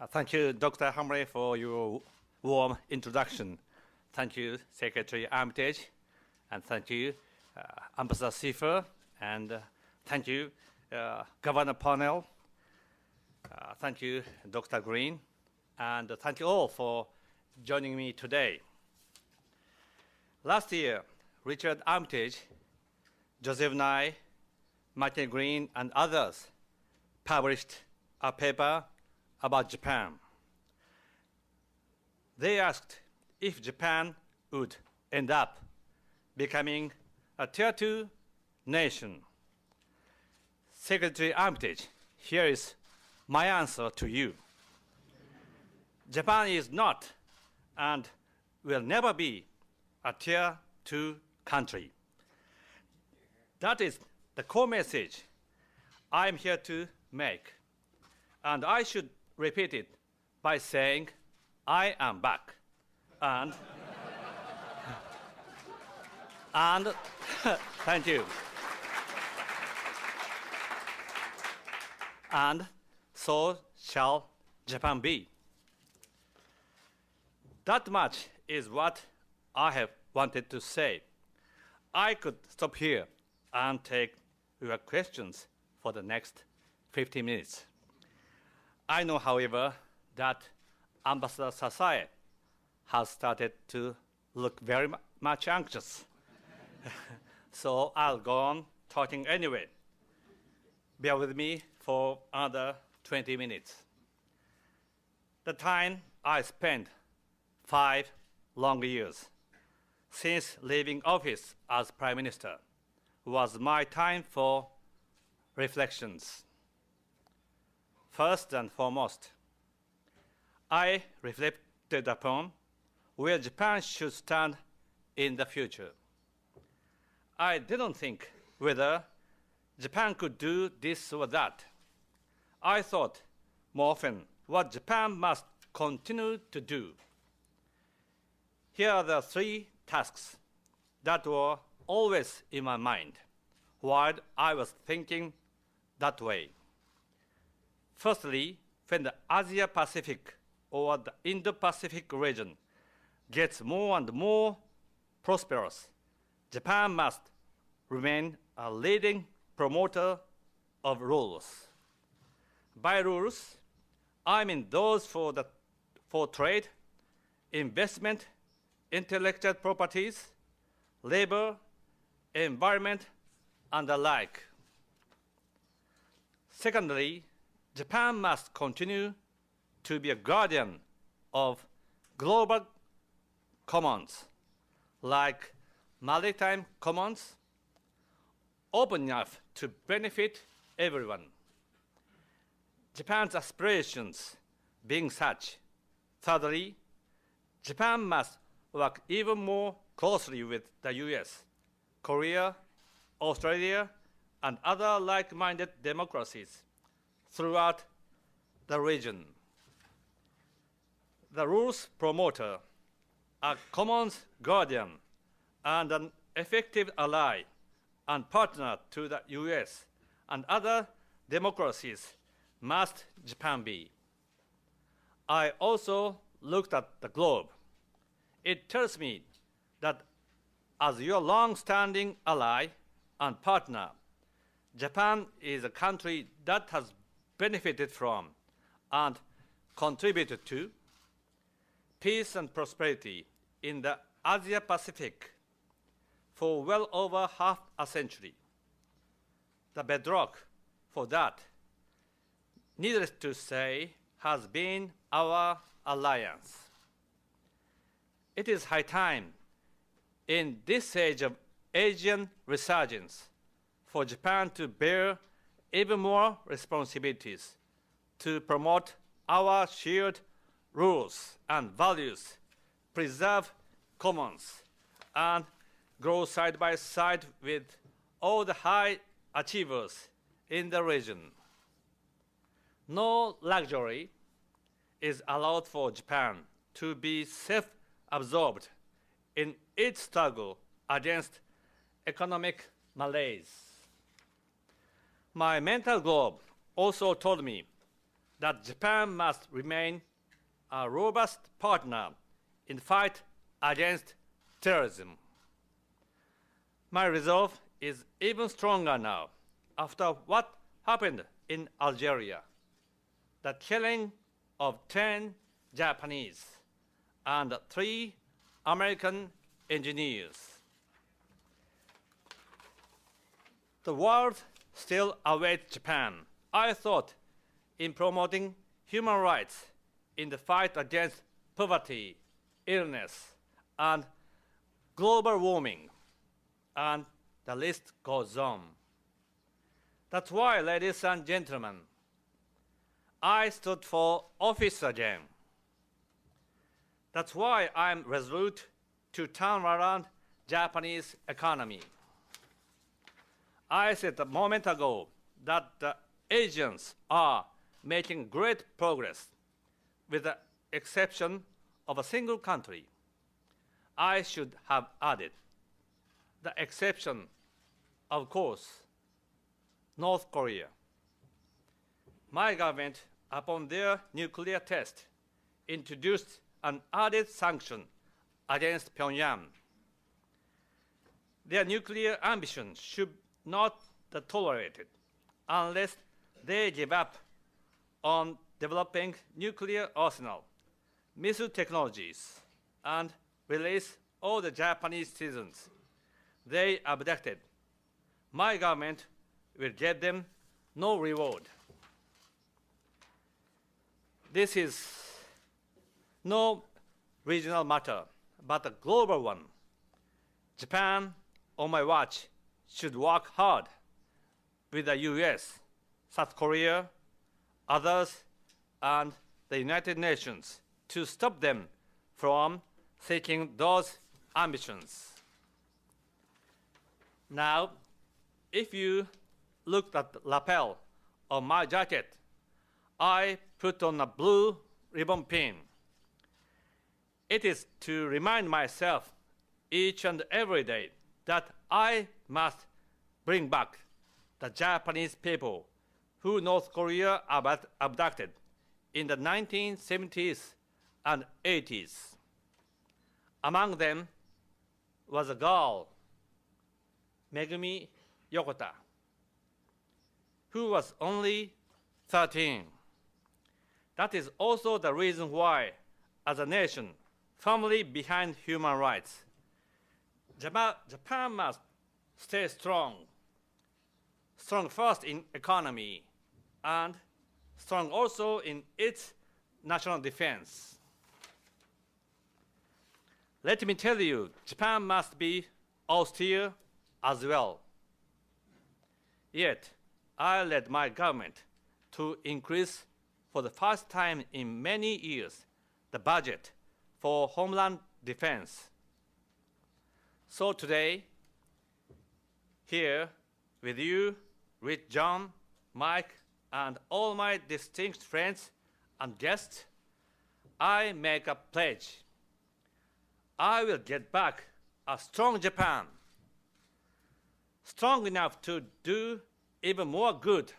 Thank you, Dr. Hamre, for your warm introduction. Thank you, Secretary Armitage, and thank you, Ambassador Seifer, and thank you, Governor Parnell. Thank you, Dr. Green, and thank you all for joining me today. Last year, Richard Armitage, Joseph Nye, Michael Green, and others published a paper about Japan. They asked if Japan would end up becoming a Tier 2 nation. Secretary Armitage, here is my answer to you. Japan is not and will never be a Tier 2 country. That is the core message I am here to make. And I should repeat it by saying, I am back. And thank you. And so shall Japan be. That much is what I have wanted to say. I could stop here and take your questions for the next 50 minutes. I know, however, that Ambassador Sasae has started to look very much anxious. So I'll go on talking anyway. Bear with me for another 20 minutes. The time I spent 5 long years since leaving office as Prime Minister was my time for reflections. First and foremost, I reflected upon where Japan should stand in the future. I didn't think whether Japan could do this or that. I thought more often what Japan must continue to do. Here are the 3 tasks that were always in my mind while I was thinking that way. Firstly, when the Asia-Pacific or the Indo-Pacific region gets more and more prosperous, Japan must remain a leading promoter of rules. By rules, I mean those for trade, investment, intellectual properties, labor, environment, and the like. Secondly, Japan must continue to be a guardian of global commons, like maritime commons, open enough to benefit everyone. Japan's aspirations being such, thirdly, Japan must work even more closely with the US, Korea, Australia, and other like-minded democracies throughout the region. The rules promoter, a commons guardian, and an effective ally and partner to the US and other democracies must Japan be. I also looked at the globe. It tells me that as your long-standing ally and partner, Japan is a country that has benefited from and contributed to peace and prosperity in the Asia-Pacific for well over half a century. The bedrock for that, needless to say, has been our alliance. It is high time in this age of Asian resurgence for Japan to bear even more responsibilities to promote our shared rules and values, preserve commons, and grow side by side with all the high achievers in the region. No luxury is allowed for Japan to be self-absorbed in its struggle against economic malaise. My mental globe also told me that Japan must remain a robust partner in the fight against terrorism. My resolve is even stronger now after what happened in Algeria, the killing of 10 Japanese and 3 American engineers. The world still awaits Japan, I thought, in promoting human rights in the fight against poverty, illness, and global warming, and the list goes on. That's why, ladies and gentlemen, I stood for office again. That's why I'm resolute to turn around Japanese economy. I said a moment ago that the Asians are making great progress, with the exception of a single country. I should have added the exception, of course, North Korea. My government, upon their nuclear test, introduced an added sanction against Pyongyang. Their nuclear ambition should not be tolerated unless they give up on developing nuclear arsenal, missile technologies, and release all the Japanese citizens they abducted. My government will give them no reward. This is no regional matter, but a global one. Japan, on my watch, should work hard with the US, South Korea, others, and the United Nations to stop them from seeking those ambitions. Now, if you looked at the lapel of my jacket, I put on a blue ribbon pin. It is to remind myself each and every day that I must bring back the Japanese people who North Korea abducted in the 1970s and 80s. Among them was a girl, Megumi Yokota, who was only 13. That is also the reason why, as a nation firmly behind human rights, Japan must stay strong. Strong first in economy and strong also in its national defense. Let me tell you, Japan must be austere as well. Yet, I led my government to increase for the first time in many years the budget for homeland defense. So today, here with you, with John, Mike, and all my distinguished friends and guests, I make a pledge. I will get back a strong Japan, strong enough to do even more good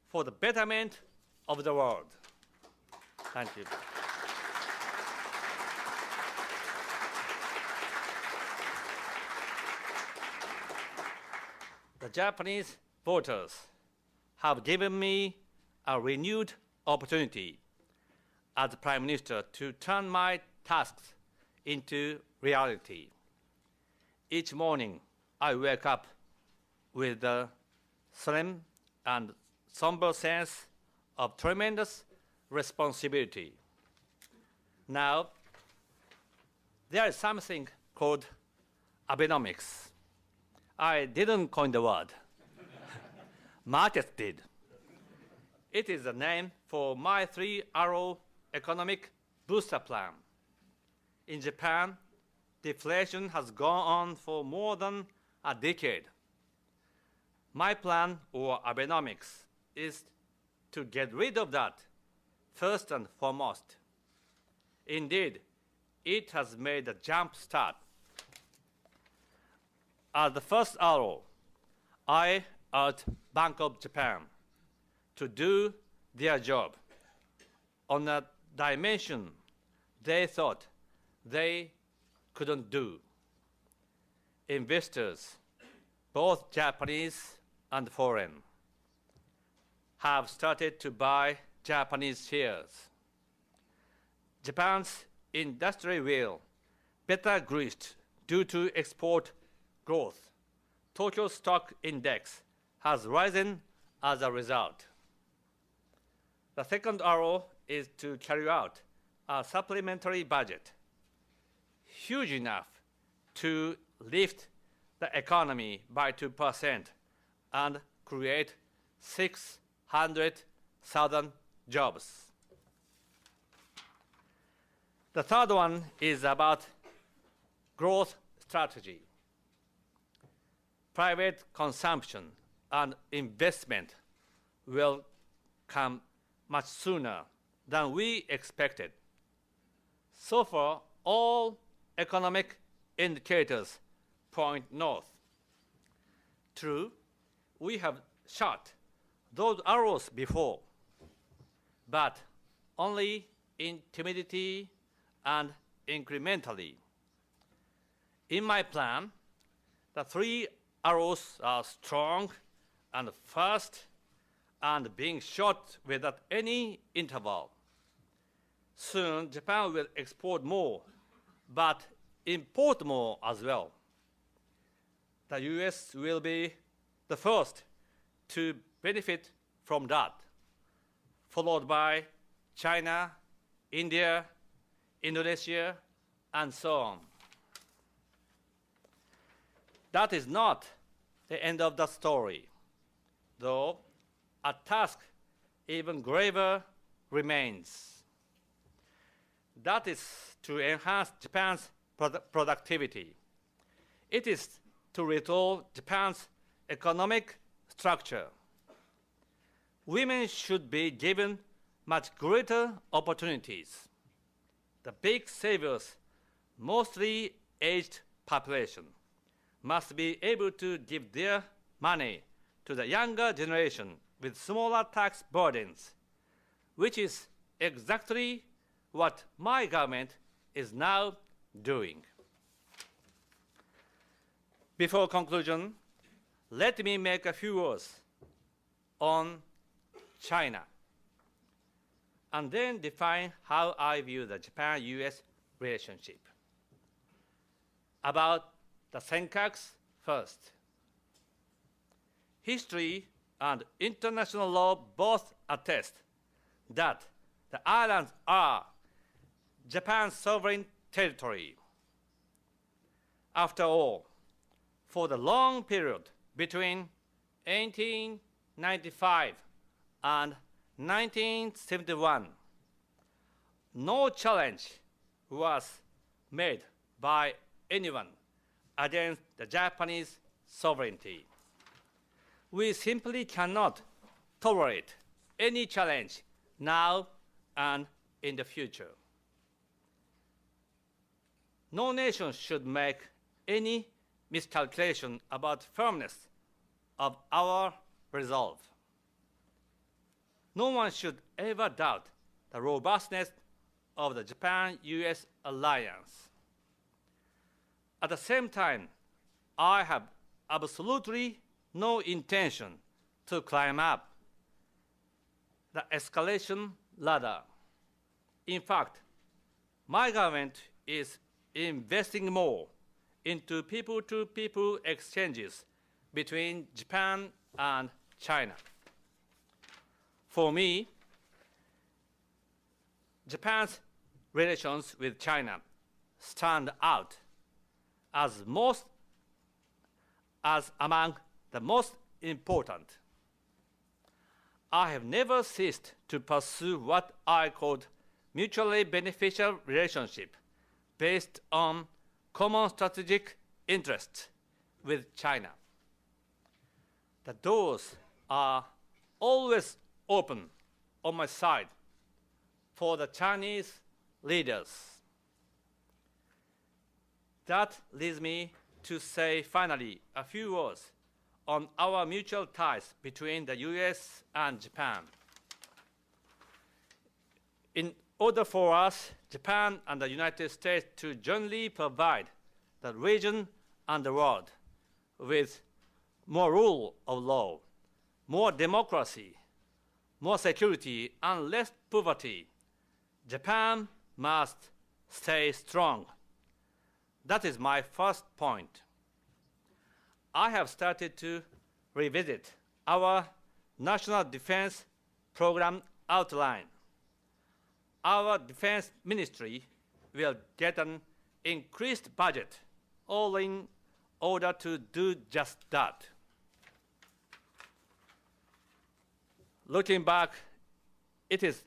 for the betterment of the world. Thank you. The Japanese voters have given me a renewed opportunity as Prime Minister to turn my tasks into reality. Each morning, I wake up with a solemn and somber sense of tremendous responsibility. Now, there is something called Abenomics. I didn't coin the word. Markets did. It is the name for my 3-arrow economic booster plan. In Japan, deflation has gone on for more than a decade. My plan, or Abenomics, is to get rid of that first and foremost. Indeed, it has made a jump start. As the first arrow, I urge Bank of Japan to do their job on a dimension they thought they couldn't do. Investors, both Japanese and foreign, have started to buy Japanese shares. Japan's industry will better greased due to export growth. Tokyo Stock Index has risen as a result. The second arrow is to carry out a supplementary budget, huge enough to lift the economy by 2% and create 600,000 jobs. The third one is about growth strategy. Private consumption and investment will come much sooner than we expected. So far, all economic indicators point north. True, we have shot those arrows before, but only in timidity and incrementally. In my plan, the three arrows are strong and fast and being shot without any interval. Soon, Japan will export more, but import more as well. The US will be the first to benefit from that, followed by China, India, Indonesia, and so on. That is not the end of the story, though a task even graver remains. That is to enhance Japan's productivity. It is to retool Japan's economic structure. Women should be given much greater opportunities. The big savers, mostly aged population, must be able to give their money to the younger generation with smaller tax burdens, which is exactly what my government is now doing. Before conclusion, let me make a few words on China, and then define how I view the Japan-US relationship. About the Senkakus first. History and international law both attest that the islands are Japan's sovereign territory. After all, for the long period between 1895 and 1971, no challenge was made by anyone against the Japanese sovereignty. We simply cannot tolerate any challenge now and in the future. No nation should make any miscalculation about firmness of our resolve. No one should ever doubt the robustness of the Japan-US alliance. At the same time, I have absolutely no intention to climb up the escalation ladder. In fact, my government is investing more into people-to-people exchanges between Japan and China. For me, Japan's relations with China stand out as among the most important. I have never ceased to pursue what I called mutually beneficial relationship based on common strategic interests with China. The doors are always open on my side for the Chinese leaders. That leads me to say finally a few words on our mutual ties between the US and Japan. In order for us, Japan and the United States, to jointly provide the region and the world with more rule of law, more democracy, more security, and less poverty, Japan must stay strong. That is my first point. I have started to revisit our National Defense Program outline. Our Defense Ministry will get an increased budget, all in order to do just that. Looking back, it is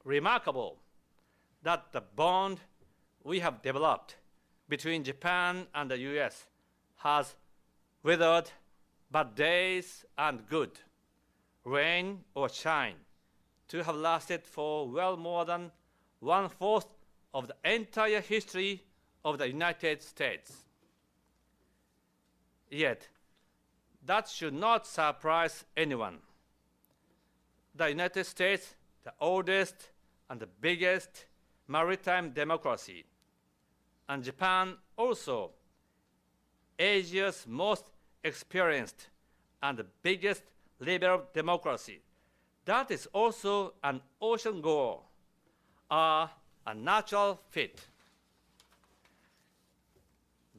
remarkable that the bond we have developed between Japan and the US has weathered bad days and good, rain or shine, to have lasted for well more than 1/4 of the entire history of the United States. Yet, that should not surprise anyone. The United States, the oldest and the biggest maritime democracy, and Japan also, Asia's most experienced and the biggest liberal democracy, that is also an ocean goal, are a natural fit.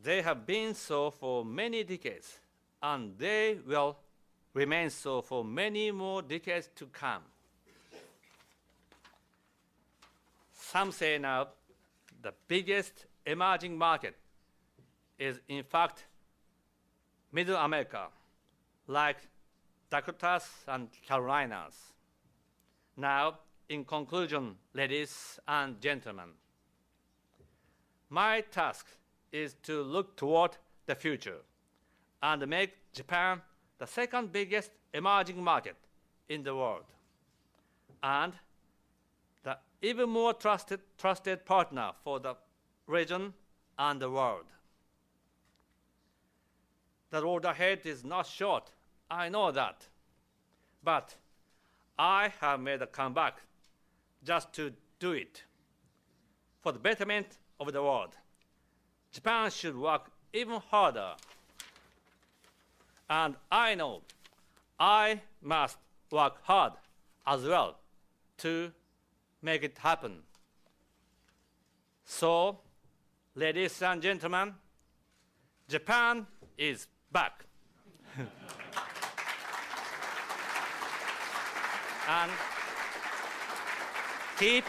They have been so for many decades, and they will remain so for many more decades to come. Some say now the biggest emerging market is in fact Middle America, like Dakotas and Carolinas. Now, in conclusion, ladies and gentlemen, my task is to look toward the future and make Japan the second biggest emerging market in the world, and the even more trusted partner for the region and the world. The road ahead is not short, I know that, but I have made a comeback just to do it. For the betterment of the world, Japan should work even harder. And I know I must work hard as well to make it happen. So, ladies and gentlemen, Japan is back. And keep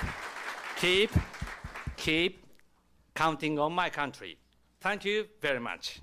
counting on my country. Thank you very much.